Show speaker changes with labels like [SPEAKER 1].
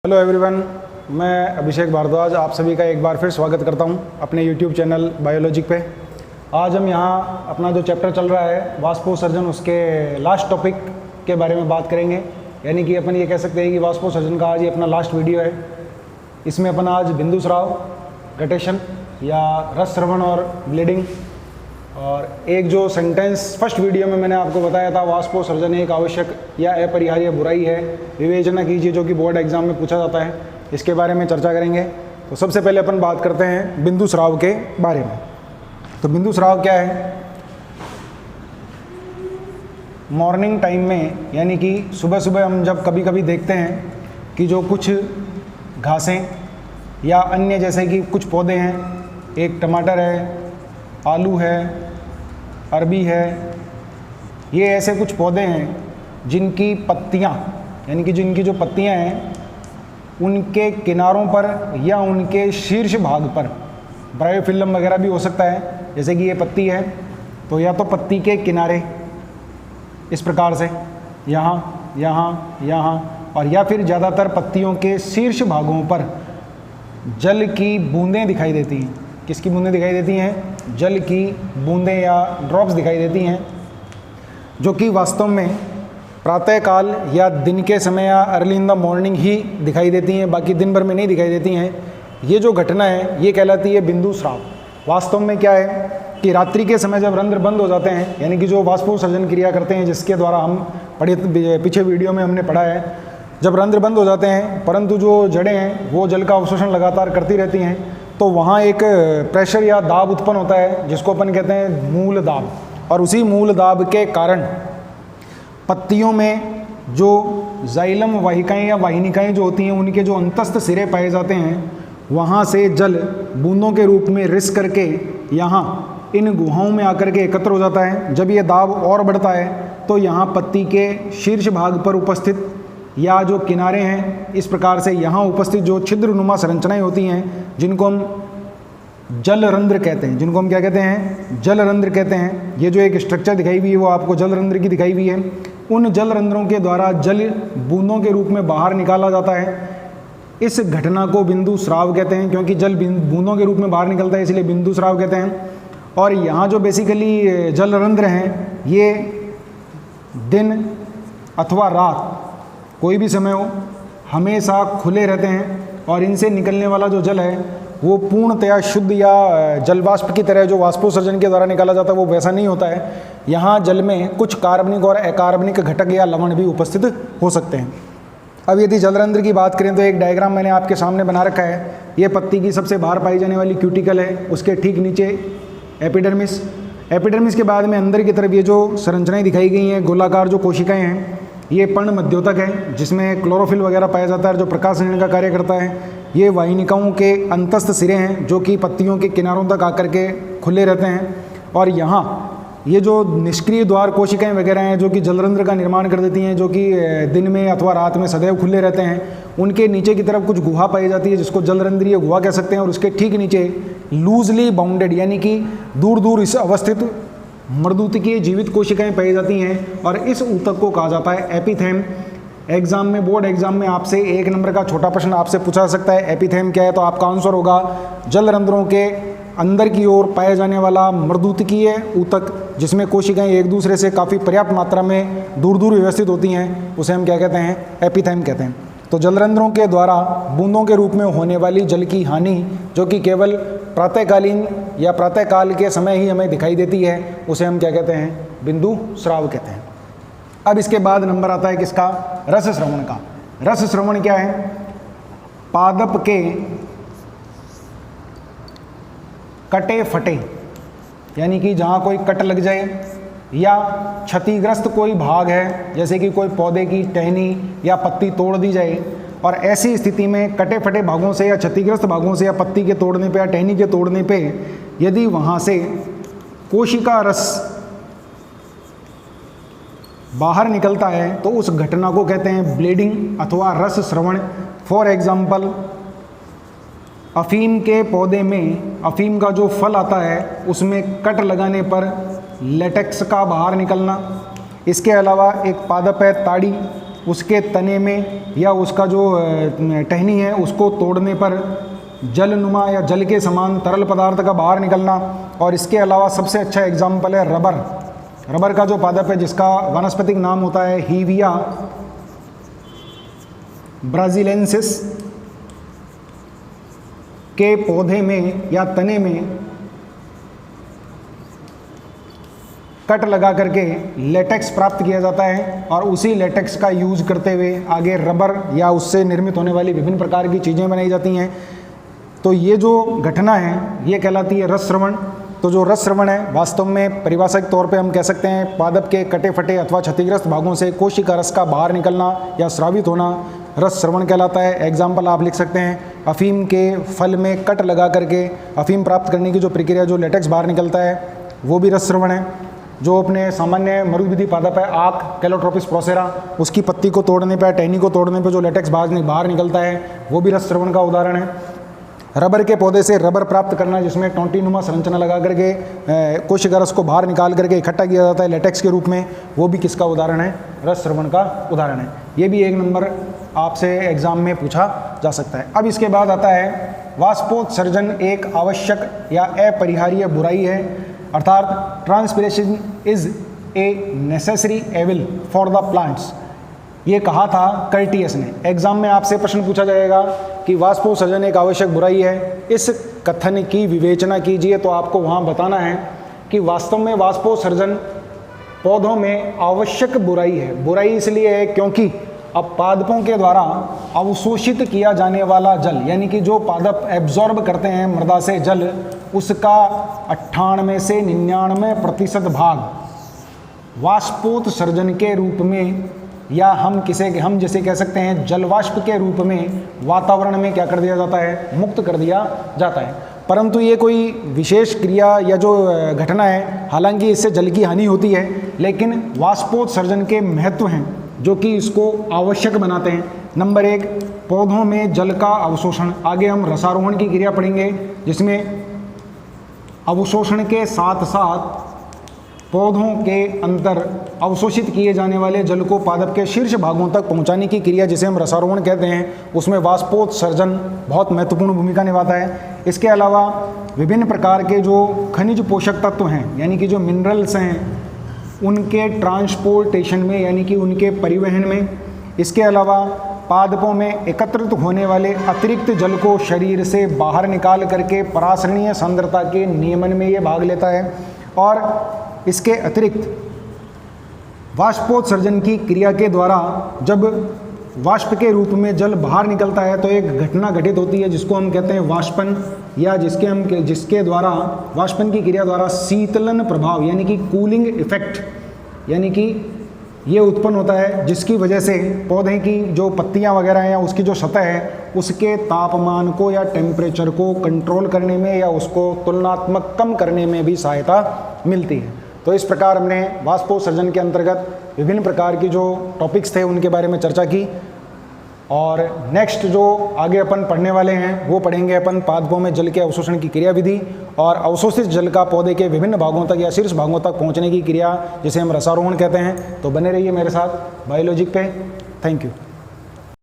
[SPEAKER 1] Hello everyone, मैं अभिषेक भारद्वाज आप सभी का एक बार फिर स्वागत करता हूं अपने यूट्यूब चैनल बायोलॉजिक पे। आज हम यहां अपना जो चैप्टर चल रहा है वाष्पोत्सर्जन, उसके लास्ट टॉपिक के बारे में बात करेंगे। यानी कि अपन ये कह सकते हैं कि वाष्पोत्सर्जन का आज ये अपना लास्ट वीडियो है। इसमें अपन आज बिंदु स्राव, गटेशन या रस स्रवण और ब्लीडिंग, और एक जो सेंटेंस फर्स्ट वीडियो में मैंने आपको बताया था, वाष्पोत्सर्जन एक आवश्यक या अपरिहार्य बुराई है, विवेचना कीजिए, जो कि बोर्ड एग्जाम में पूछा जाता है, इसके बारे में चर्चा करेंगे। तो सबसे पहले अपन बात करते हैं बिंदु स्राव के बारे में। तो बिंदु स्राव क्या है? मॉर्निंग टाइम में, यानी कि सुबह सुबह हम जब कभी कभी देखते हैं कि जो कुछ घासें या अन्य जैसे कि कुछ पौधे हैं, एक टमाटर है, आलू है, अरबी है, ये ऐसे कुछ पौधे हैं जिनकी पत्तियाँ, यानी कि जिनकी जो पत्तियाँ हैं उनके किनारों पर या उनके शीर्ष भाग पर ब्रायोफिल्म वगैरह भी हो सकता है। जैसे कि ये पत्ती है तो या तो पत्ती के किनारे इस प्रकार से यहाँ यहाँ यहाँ, और या फिर ज़्यादातर पत्तियों के शीर्ष भागों पर जल की बूंदें दिखाई देती हैं। किसकी बूंदें दिखाई देती हैं? जल की बूंदें या ड्रॉप्स दिखाई देती हैं, जो कि वास्तव में प्रातःकाल या दिन के समय या अर्ली इन द मॉर्निंग ही दिखाई देती हैं, बाकी दिन भर में नहीं दिखाई देती हैं। ये जो घटना है ये कहलाती है बिंदु स्राव। वास्तव में क्या है कि रात्रि के समय जब रंध्र बंद हो जाते हैं, यानी कि जो वाष्पोत्सर्जन क्रिया करते हैं, जिसके द्वारा हम पीछे वीडियो में हमने पढ़ा है, जब रंध्र बंद हो जाते हैं परंतु जो जड़ें हैं वो जल का अवशोषण लगातार करती रहती हैं, तो वहाँ एक प्रेशर या दाब उत्पन्न होता है जिसको अपन कहते हैं मूल दाब। और उसी मूल दाब के कारण पत्तियों में जो जाइलम वाहिकाएं या वाहिनिकाएं जो होती हैं, उनके जो अंतस्थ सिरे पाए जाते हैं, वहाँ से जल बूंदों के रूप में रिस करके यहाँ इन गुहाओं में आकर के एकत्र हो जाता है। जब ये दाब और बढ़ता है तो यहाँ पत्ती के शीर्ष भाग पर उपस्थित या जो किनारे हैं, इस प्रकार से यहाँ उपस्थित जो छिद्रनुमा संरचनाएं होती हैं, जिनको हम जलरंध्र कहते हैं, जिनको हम क्या कहते हैं? जलरंध्र कहते हैं। ये जो एक स्ट्रक्चर दिखाई हुई है वो आपको जलरंध्र की दिखाई हुई है। उन जलरंध्रों के द्वारा जल बूंदों के रूप में बाहर निकाला जाता है। इस घटना को बिंदु स्राव कहते हैं, क्योंकि जल बूंदों के रूप में बाहर निकलता है, इसलिए बिंदु स्राव कहते हैं। और यहाँ जो बेसिकली जलरंध्र हैं, ये दिन अथवा रात कोई भी समय हो हमेशा खुले रहते हैं, और इनसे निकलने वाला जो जल है वो पूर्णतया शुद्ध या जलवाष्प की तरह जो वाष्पोत्सर्जन के द्वारा निकाला जाता है वो वैसा नहीं होता है। यहाँ जल में कुछ कार्बनिक और अकार्बनिक घटक या लवण भी उपस्थित हो सकते हैं। अब यदि जलरंध्र की बात करें तो एक डायग्राम मैंने आपके सामने बना रखा है। ये पत्ती की सबसे बाहर पाई जाने वाली क्यूटिकल है, उसके ठीक नीचे एपिडर्मिस। एपिडर्मिस के बाद में अंदर की तरफ ये जो संरचनाएं दिखाई गई हैं, गोलाकार जो कोशिकाएं हैं, ये पर्ण मध्योतक है, जिसमें क्लोरोफिल वगैरह पाया जाता है जो प्रकाश संचरण का कार्य करता है। ये वाहिनिकाओं के अंतस्थ सिरे हैं जो कि पत्तियों के किनारों तक आकर के खुले रहते हैं। और यहाँ ये जो निष्क्रिय द्वार कोशिकाएं वगैरह हैं जो कि जलरंध्र का निर्माण कर देती हैं, जो कि दिन में अथवा रात में सदैव खुले रहते हैं, उनके नीचे की तरफ कुछ गुहा पाई जाती है जिसको जलरंध्रीय गुहा कह सकते हैं। और उसके ठीक नीचे लूजली बाउंडेड, यानी कि दूर दूर इस अवस्थित मर्दूतिकीय जीवित कोशिकाएं पाई जाती हैं, और इस ऊतक को कहा जाता है एपिथेम। एग्जाम में, बोर्ड एग्जाम में आपसे 1 नंबर का छोटा प्रश्न आपसे पूछा सकता है एपिथेम क्या है, तो आपका आंसर होगा जलरंध्रों के अंदर की ओर पाया जाने वाला मर्दूतिकीय ऊतक, जिसमें कोशिकाएं एक दूसरे से काफ़ी पर्याप्त मात्रा में दूर दूर व्यवस्थित होती हैं, उसे हम क्या कहते हैं? एपिथेम कहते हैं। तो जलरंध्रों के द्वारा बूंदों के रूप में होने वाली जल की हानि, जो कि केवल प्रातःकालीन या प्रातःकाल के समय ही हमें दिखाई देती है, उसे हम क्या कहते हैं? बिंदु स्राव कहते हैं। अब इसके बाद नंबर आता है किसका? रस स्रवण का। रस स्रवण क्या है? पादप के कटे फटे, यानी कि जहाँ कोई कट लग जाए या क्षतिग्रस्त कोई भाग है, जैसे कि कोई पौधे की टहनी या पत्ती तोड़ दी जाए, और ऐसी स्थिति में कटे फटे भागों से या क्षतिग्रस्त भागों से या पत्ती के तोड़ने पे या टहनी के तोड़ने पे यदि वहाँ से कोशिका रस बाहर निकलता है तो उस घटना को कहते हैं ब्लीडिंग अथवा रस स्रवण। फॉर एग्जाम्पल, अफीम के पौधे में अफीम का जो फल आता है उसमें कट लगाने पर लेटेक्स का बाहर निकलना। इसके अलावा एक पादप है ताड़ी, उसके तने में या उसका जो टहनी है उसको तोड़ने पर जलनुमा या जल के समान तरल पदार्थ का बाहर निकलना। और इसके अलावा सबसे अच्छा एग्जाम्पल है रबर। रबर का जो पादप है जिसका वानस्पतिक नाम होता है हीविया ब्राजीलेंसिस के पौधे में या तने में कट लगा करके लेटेक्स प्राप्त किया जाता है और उसी लेटेक्स का यूज करते हुए आगे रबर या उससे निर्मित होने वाली विभिन्न प्रकार की चीज़ें बनाई जाती हैं। तो ये जो घटना है ये कहलाती है रस स्रवण। तो जो रस स्रवण है वास्तव में परिभाषिक तौर पे हम कह सकते हैं पादप के कटे फटे अथवा क्षतिग्रस्त भागों से कोशिका रस का बाहर निकलना या स्रावित होना रस स्रवण कहलाता है। एग्जाम्पल आप लिख सकते हैं अफीम के फल में कट लगा करके अफीम प्राप्त करने की जो प्रक्रिया जो लेटेक्स बाहर निकलता है वो भी रस स्रवण है। जो अपने सामान्य मरुद्भिदी पादप है आक कैलोट्रोपिस प्रोसेरा, उसकी पत्ती को तोड़ने पर टहनी को तोड़ने पर जो लेटेक्स बाहर निकलता है वो भी रस स्रवण का उदाहरण है। रबर के पौधे से रबर प्राप्त करना जिसमें टोंटीनुमा संरचना लगा करके कोशिका रस को बाहर निकाल करके इकट्ठा किया जाता है लेटेक्स के रूप में, वो भी किसका उदाहरण है? रस स्रवण का उदाहरण है। ये भी 1 नंबर आपसे एग्जाम में पूछा जा सकता है। अब इसके बाद आता है वाष्पोत्सर्जन एक आवश्यक या अपरिहार्य बुराई है, अर्थात transpiration is a necessary evil for the plants. ये कहा था कर्टियस ने। एग्जाम में आपसे प्रश्न पूछा जाएगा कि वाष्पोत्सर्जन एक आवश्यक बुराई है, इस कथन की विवेचना कीजिए। तो आपको वहाँ बताना है कि वास्तव में वाष्पोत्सर्जन पौधों में आवश्यक बुराई है। बुराई इसलिए है क्योंकि अब पादपों के द्वारा अवशोषित किया जाने वाला जल, यानी कि जो पादप एब्जॉर्ब करते हैं मृदा से जल, उसका 98 से 99% भाग वाष्पोत्सर्जन के रूप में या हम जैसे कह सकते हैं जलवाष्प के रूप में वातावरण में क्या कर दिया जाता है? मुक्त कर दिया जाता है। परंतु ये कोई विशेष क्रिया या जो घटना है, हालांकि इससे जल की हानि होती है, लेकिन वाष्पोत्सर्जन के महत्व हैं जो कि इसको आवश्यक बनाते हैं। नंबर 1, पौधों में जल का अवशोषण। आगे हम रसारोहण की क्रिया पढ़ेंगे जिसमें अवशोषण के साथ साथ पौधों के अंदर अवशोषित किए जाने वाले जल को पादप के शीर्ष भागों तक पहुंचाने की क्रिया जिसे हम रसारोहण कहते हैं, उसमें वाष्पोत्सर्जन बहुत महत्वपूर्ण भूमिका निभाता है। इसके अलावा विभिन्न प्रकार के जो खनिज पोषक तत्व हैं, यानी कि जो मिनरल्स हैं, उनके ट्रांसपोर्टेशन में, यानी कि उनके परिवहन में। इसके अलावा पादपों में एकत्रित होने वाले अतिरिक्त जल को शरीर से बाहर निकाल करके परासरणीय सांद्रता के नियमन में ये भाग लेता है। और इसके अतिरिक्त वाष्पोत्सर्जन की क्रिया के द्वारा जब वाष्प के रूप में जल बाहर निकलता है तो एक घटना घटित होती है जिसको हम कहते हैं वाष्पन, या जिसके द्वारा वाष्पन की क्रिया द्वारा शीतलन प्रभाव यानी कि कूलिंग इफेक्ट यानी कि ये उत्पन्न होता है, जिसकी वजह से पौधे की जो पत्तियां वगैरह हैं या उसकी जो सतह है उसके तापमान को या टेम्परेचर को कंट्रोल करने में या उसको तुलनात्मक कम करने में भी सहायता मिलती है। तो इस प्रकार हमने वाष्पोत्सर्जन के अंतर्गत विभिन्न प्रकार की जो टॉपिक्स थे उनके बारे में चर्चा की। और नेक्स्ट जो आगे अपन पढ़ने वाले हैं वो पढ़ेंगे अपन पादपों में जल के अवशोषण की क्रिया विधि और अवशोषित जल का पौधे के विभिन्न भागों तक या शीर्ष भागों तक पहुंचने की क्रिया जिसे हम रसारोहण कहते हैं। तो बने रहिए मेरे साथ बायोलॉजिक पे। Thank you.